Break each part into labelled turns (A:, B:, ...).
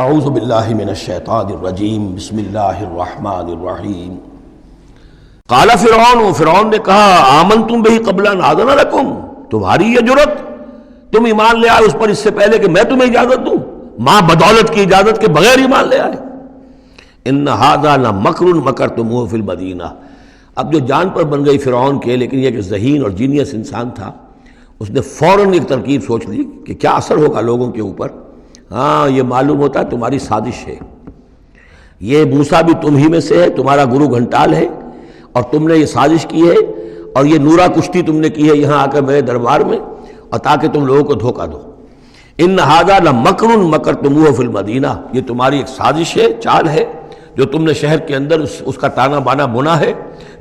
A: اعوذ باللہ من الشیطان الرجیم بسم اللہ الرحمن الرحیم قال فرعون نے کہا آمنتم بہ قبل ان آذن لکم، تمہاری یہ جرت، تم ایمان لے آئے اس پر اس سے پہلے کہ میں تمہیں اجازت دوں، ماں بدولت کی اجازت کے بغیر ایمان لے آئے۔ ان ھذا لمکر مکرتموہ فی المدینہ۔ اب جو جان پر بن گئی فرعون کے، لیکن یہ کہ ذہین اور جینیس انسان تھا، اس نے فوراً ایک ترکیب سوچ لی کہ کیا اثر ہوگا لوگوں کے اوپر۔ ہاں، یہ معلوم ہوتا ہے تمہاری سازش ہے، یہ موسیٰ بھی تم ہی میں سے ہے، تمہارا گرو گھنٹال ہے، اور تم نے یہ سازش کی ہے، اور یہ نورا کشتی تم نے کی ہے یہاں آ کر میرے دربار میں، اور تاکہ تم لوگوں کو دھوکہ دو۔ ان ھذا لمکر مکرتموہ فی المدینہ، یہ تمہاری ایک سازش ہے، چال ہے جو تم نے شہر کے اندر اس کا تانا بانا بنا ہے،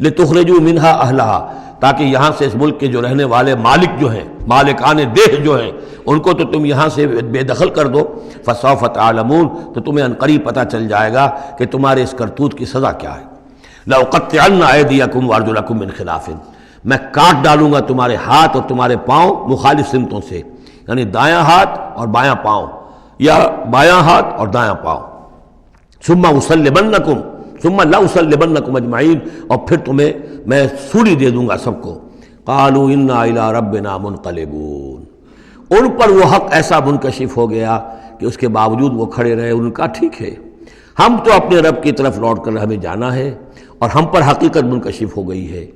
A: لتخرجوا منہا اہلہا، تاکہ یہاں سے اس ملک کے جو رہنے والے مالک جو ہیں، مالکان دیہ جو ہیں، ان کو تو تم یہاں سے بے دخل کر دو۔ فسوف تعلمون، تو تمہیں عنقریب پتہ چل جائے گا کہ تمہارے اس کرتوت کی سزا کیا ہے۔ لأقطعن ایدیکم وارجلکم من خلاف، میں کاٹ ڈالوں گا تمہارے ہاتھ اور تمہارے پاؤں مخالف سمتوں سے، یعنی دایاں ہاتھ اور بایاں پاؤں، یا بایاں ہاتھ اور دایاں پاؤں۔ ثم اسلبنکم ثم لاسلبنکم اجمعین، اور پھر تمہیں میں سولی دے دوں گا سب کو۔ قالوا انا الی ربنا منقلبون، ان پر وہ حق ایسا منکشف ہو گیا کہ اس کے باوجود وہ کھڑے رہے، ان کا ٹھیک ہے، ہم تو اپنے رب کی طرف لوٹ کر ہمیں جانا ہے، اور ہم پر حقیقت منکشف ہو گئی ہے۔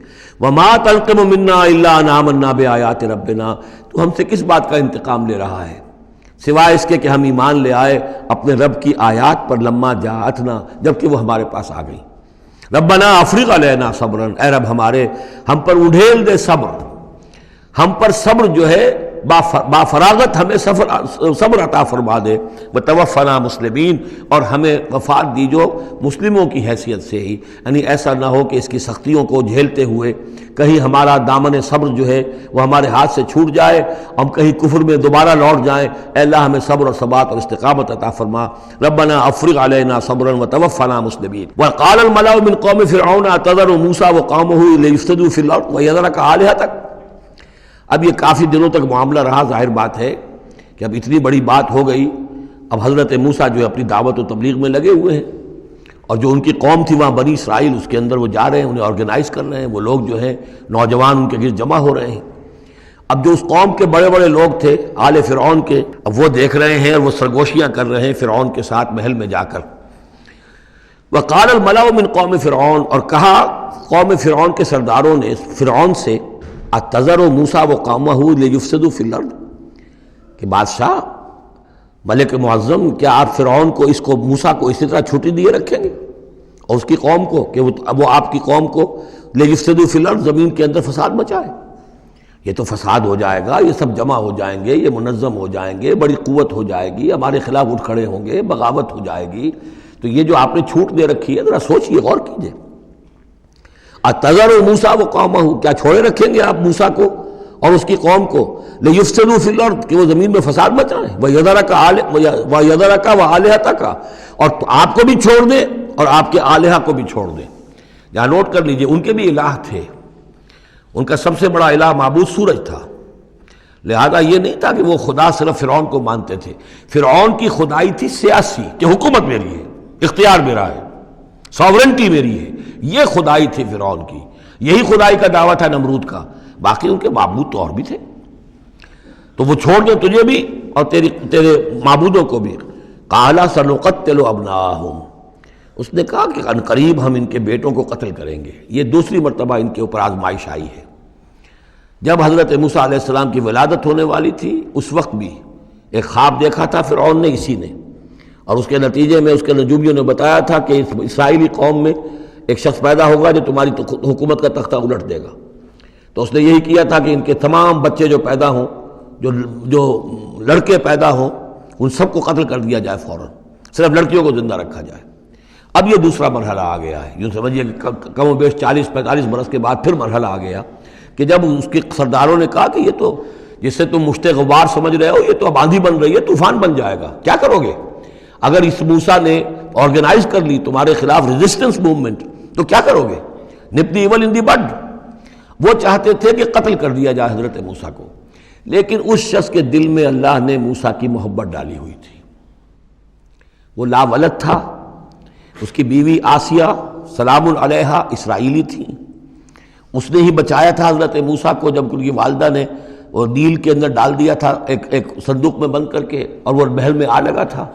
A: وما تنقم منا الا ان آمنا بآیات ربنا، تو ہم سے کس بات کا انتقام لے رہا ہے سوائے اس کے کہ ہم ایمان لے آئے اپنے رب کی آیات پر، لما جاءتنا، جبکہ وہ ہمارے پاس آ گئی۔ ربنا افرغ علینا صبرا، اے رب ہمارے ہم پر اڈھیل دے صبر، ہم پر صبر جو ہے با فراغت ہمیں صبر عطا فرما دے، وتوفنا مسلمین، اور ہمیں وفات دی جو مسلموں کی حیثیت سے ہی، یعنی ایسا نہ ہو کہ اس کی سختیوں کو جھیلتے ہوئے کہیں ہمارا دامن صبر جو ہے وہ ہمارے ہاتھ سے چھوٹ جائے، ہم کہیں کفر میں دوبارہ لوٹ جائیں۔ اے اللہ ہمیں صبر اور ثبات اور استقامت عطا فرما۔ ربنا افرغ علینا صبرا وتوفنا مسلمین۔ وقال الملأ من قوم فرعون اتذر موسیٰ وقومہ لیفسدوا فی الارض ویذرک آلہتک۔ اب یہ کافی دنوں تک معاملہ رہا، ظاہر بات ہے کہ اب اتنی بڑی بات ہو گئی، اب حضرت موسیٰ جو ہے اپنی دعوت و تبلیغ میں لگے ہوئے ہیں، اور جو ان کی قوم تھی وہاں بنی اسرائیل، اس کے اندر وہ جا رہے ہیں، انہیں آرگنائز کر رہے ہیں، وہ لوگ جو ہیں نوجوان ان کے گرد جمع ہو رہے ہیں۔ اب جو اس قوم کے بڑے بڑے لوگ تھے آل فرعون کے، اب وہ دیکھ رہے ہیں اور وہ سرگوشیاں کر رہے ہیں فرعون کے ساتھ محل میں جا کر۔ وقال الملأ من قوم فرعون، اور کہا قوم فرعون کے سرداروں نے فرعون سے، اتذر موسیٰ وقومہ لیفسدوا فی الارض، کہ بادشاہ ملک معظم، کیا آپ فرعون کو موسیٰ کو اسی طرح چھٹی دیے رکھیں گے، اور اس کی قوم کو کہ وہ آپ کی قوم کو لیفسدوا فی الارض، زمین کے اندر فساد مچائے؟ یہ تو فساد ہو جائے گا، یہ سب جمع ہو جائیں گے، یہ منظم ہو جائیں گے، بڑی قوت ہو جائے گی، ہمارے خلاف اٹھ کھڑے ہوں گے، بغاوت ہو جائے گی، تو یہ جو آپ نے چھوٹ دے رکھی ہے ذرا سوچئے، غور کیجئے۔ اتذر موسیٰ وقومہ، کیا چھوڑے رکھیں گے آپ موسیٰ کو اور اس کی قوم کو، لیفسدوا فی الارض، کہ وہ زمین میں فساد مچائیں، ویذرک وآلہتک، اور آپ کو بھی چھوڑ دیں اور آپ کے آلہہ کو بھی چھوڑ دیں۔ یہاں نوٹ کر لیجئے، ان کے بھی الہ تھے، ان کا سب سے بڑا الہ معبود سورج تھا، لہذا یہ نہیں تھا کہ وہ خدا صرف فرعون کو مانتے تھے، فرعون کی خدائی تھی سیاسی، کہ حکومت میری ہے، اختیار میرا ہے، ساورنٹی میری ہے، یہ خدائی تھی فرعون کی، یہی خدائی کا دعویٰ تھا نمرود کا، باقی ان کے معبود تو اور بھی تھے، تو وہ چھوڑ دیں تجھے بھی اور تیرے معبودوں کو بھی۔ قال سنقتل ابناءہم، اس نے کہا کہ عنقریب ہم ان کے بیٹوں کو قتل کریں گے۔ یہ دوسری مرتبہ ان کے اوپر آزمائش آئی ہے۔ جب حضرت موسیٰ علیہ السلام کی ولادت ہونے والی تھی، اس وقت بھی ایک خواب دیکھا تھا فرعون نے، اسی نے، اور اس کے نتیجے میں اس کے نجومیوں نے بتایا تھا کہ اسرائیلی قوم میں ایک شخص پیدا ہوگا جو تمہاری حکومت کا تختہ الٹ دے گا۔ تو اس نے یہی کیا تھا کہ ان کے تمام بچے جو پیدا ہوں، جو لڑکے پیدا ہوں، ان سب کو قتل کر دیا جائے فوراً، صرف لڑکیوں کو زندہ رکھا جائے۔ اب یہ دوسرا مرحلہ آ گیا ہے، یوں سمجھیے کہ کم و بیش 40-45 برس کے بعد پھر مرحلہ آ گیا کہ جب اس کے سرداروں نے کہا کہ یہ تو جسے تم مشت غبار سمجھ رہے ہو، یہ تو اب آندھی بن رہی ہے، طوفان بن جائے گا، کیا کرو گے؟ اگر اس موسیٰ نے آرگنائز کر لی تمہارے خلاف ریزسٹنس موومنٹ، تو کیا کرو گے؟ نپ دی ایول ان دی بڈ۔ وہ چاہتے تھے کہ قتل کر دیا جائے حضرت موسیٰ کو، لیکن اس شخص کے دل میں اللہ نے موسیٰ کی محبت ڈالی ہوئی تھی، وہ لاولد تھا، اس کی بیوی آسیہ سلام علیہا اسرائیلی تھی، اس نے ہی بچایا تھا حضرت موسیٰ کو جب ان کی والدہ نے وہ نیل کے اندر ڈال دیا تھا ایک صندوق میں بند کر کے، اور وہ محل میں آ لگا تھا۔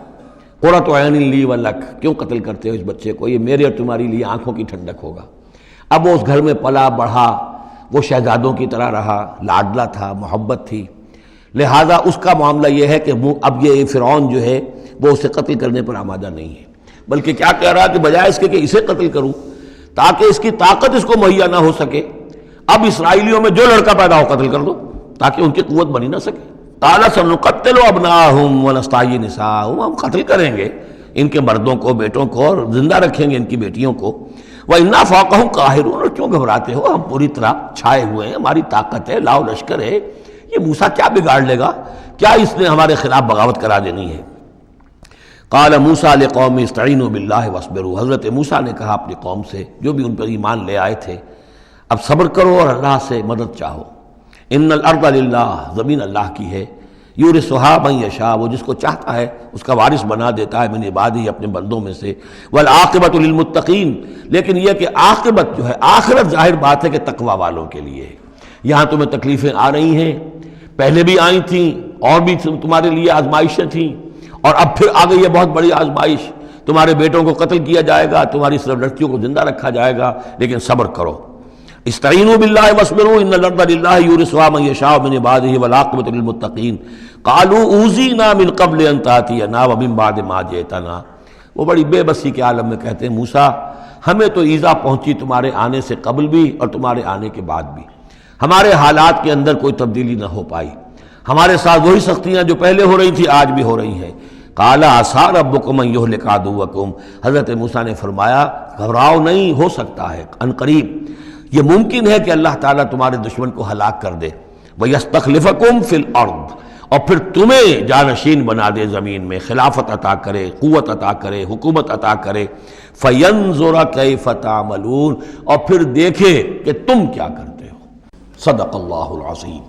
A: قرۃ عین لی ولک، کیوں قتل کرتے ہو اس بچے کو، یہ میرے اور تمہاری لیے آنکھوں کی ٹھنڈک ہوگا۔ اب وہ اس گھر میں پلا بڑھا، وہ شہزادوں کی طرح رہا، لاڈلا تھا، محبت تھی، لہذا اس کا معاملہ یہ ہے کہ اب یہ فرعون جو ہے وہ اسے قتل کرنے پر آمادہ نہیں ہے، بلکہ کیا کہہ رہا کہ بجائے اس کے کہ اسے قتل کروں تاکہ اس کی طاقت اس کو مہیا نہ ہو سکے، اب اسرائیلیوں میں جو لڑکا پیدا ہو قتل کر دو تاکہ ان کی قوت بنی نہ سکے۔ قال سنقتل ابناءهم ونستحيي نساءهم، ہم قتل کریں گے ان کے مردوں کو، بیٹوں کو، اور زندہ رکھیں گے ان کی بیٹیوں کو۔ وَإِنَّا فَوْقَهُمْ قَاهِرُونَ، اور کیوں گھبراتے ہو، ہم پوری طرح چھائے ہوئے ہیں، ہماری طاقت ہے، لاؤ لشکر ہے، یہ موسیٰ کیا بگاڑ لے گا، کیا اس نے ہمارے خلاف بغاوت کرا دینی ہے۔ قال موسیٰ لقوم استعینوا باللہ واصبروا، حضرت موسیٰ نے کہا اپنی قوم سے جو بھی ان پر ایمان لے آئے تھے، اب صبر کرو اور اللہ سے مدد چاہو۔ ان الارض للہ، زمین اللہ کی ہے، یورثھا من یشاء، وہ جس کو چاہتا ہے اس کا وارث بنا دیتا ہے، من عبادہ، اپنے بندوں میں سے، والعاقبۃ للمتقین، لیکن یہ کہ عاقبت جو ہے، آخرت ظاہر بات ہے کہ تقوی والوں کے لیے ہے۔ یہاں تمہیں تکلیفیں آ رہی ہیں، پہلے بھی آئی تھیں، اور بھی تمہارے لیے آزمائشیں تھیں، اور اب پھر آ گئی ہے بہت بڑی آزمائش، تمہارے بیٹوں کو قتل کیا جائے گا، تمہاری صرف لڑکیوں کو زندہ رکھا جائے گا، لیکن صبر کرو۔ استعینوا باللہ واصبروا ان الارض للہ یورثھا من یشاء من عبادہ والعاقبۃ للمتقین قالوا اوذینا من قبل ان تأتینا ومن بعد ما جئتنا، وہ بڑی بے بسی کے عالم میں کہتے ہیں موسیٰ ہمیں تو ایذا پہنچی تمہارے آنے سے قبل بھی اور تمہارے آنے کے بعد بھی، ہمارے حالات کے اندر کوئی تبدیلی نہ ہو پائی، ہمارے ساتھ وہی سختیاں جو پہلے ہو رہی تھی آج بھی ہو رہی ہیں۔ قال عسیٰ ربکم ان یہلک عدوکم، حضرت موسیٰ نے فرمایا گھبراؤ نہیں، ہو سکتا ہے عن قریب یہ ممکن ہے کہ اللہ تعالیٰ تمہارے دشمن کو ہلاک کر دے، وَيَسْتَخْلِفَكُمْ فِي الْأَرْضِ، اور پھر تمہیں جانشین بنا دے زمین میں، خلافت عطا کرے، قوت عطا کرے، حکومت عطا کرے، فَيَنْظُرَ كَيْفَ تَعْمَلُونَ، اور پھر دیکھے کہ تم کیا کرتے ہو۔ صدق اللہ العظیم۔